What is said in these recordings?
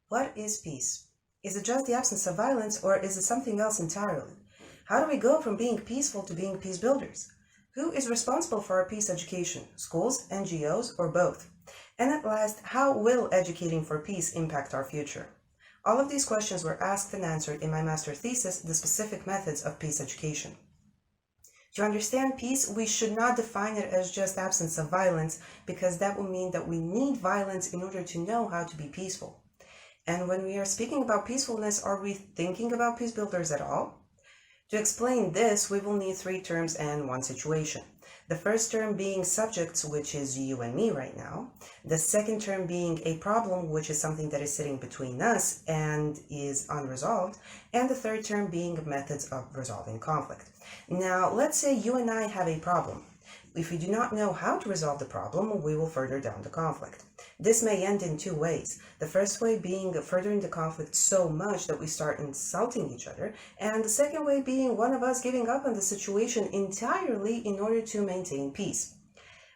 What is peace? Is it just the absence of violence, or is it something else entirely? How do we go from being peaceful to being peace builders? Who is responsible for our peace education? Schools, NGOs, or both? And at last, how will educating for peace impact our future? All of these questions were asked and answered in my master thesis, The Specific Methods of Peace Education. To understand peace, we should not define it as just absence of violence, because that will mean that we need violence in order to know how to be peaceful. And when we are speaking about peacefulness, are we thinking about peace builders at all? To explain this, we will need three terms and one situation. The first term being subjects, which is you and me right now. The second term being a problem, which is something that is sitting between us and is unresolved. And the third term being methods of resolving conflict. Now, let's say you and I have a problem. If we do not know how to resolve the problem, we will further down the conflict. This may end in two ways. The first way being furthering the conflict so much that we start insulting each other, and the second way being one of us giving up on the situation entirely in order to maintain peace.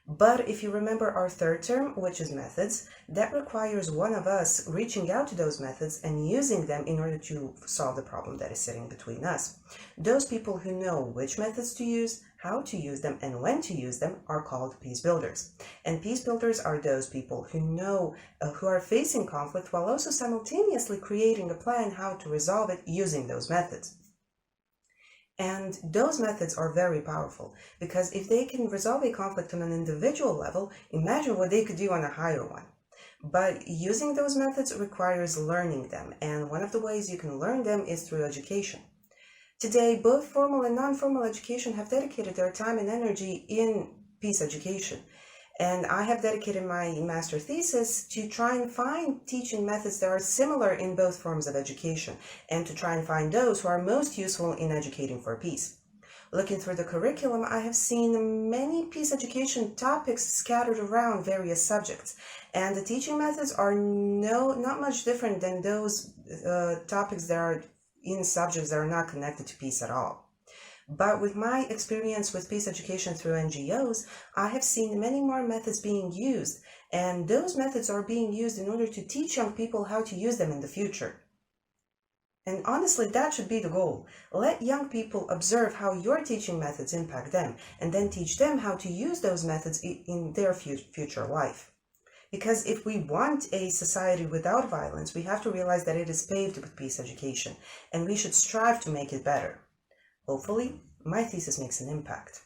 But if you remember our third term, which is methods, that requires one of us reaching out to those methods and using them in order to solve the problem that is sitting between us. Those people who know which methods to use, how to use them, and when to use them are called peace builders. And peace builders are those people who know, who are facing conflict while also simultaneously creating a plan how to resolve it using those methods. And those methods are very powerful, because if they can resolve a conflict on an individual level, imagine what they could do on a higher one. But using those methods requires learning them, and one of the ways you can learn them is through education. Today, both formal and non-formal education have dedicated their time and energy in peace education. And I have dedicated my master thesis to try and find teaching methods that are similar in both forms of education, and to try and find those who are most useful in educating for peace. Looking through the curriculum, I have seen many peace education topics scattered around various subjects, and the teaching methods are not much different than those topics that are in subjects that are not connected to peace at all. But with my experience with peace education through NGOs, I have seen many more methods being used, and those methods are being used in order to teach young people how to use them in the future. And honestly, that should be the goal. Let young people observe how your teaching methods impact them, and then teach them how to use those methods in their future life. Because if we want a society without violence, we have to realize that it is paved with peace education, and we should strive to make it better. Hopefully, my thesis makes an impact.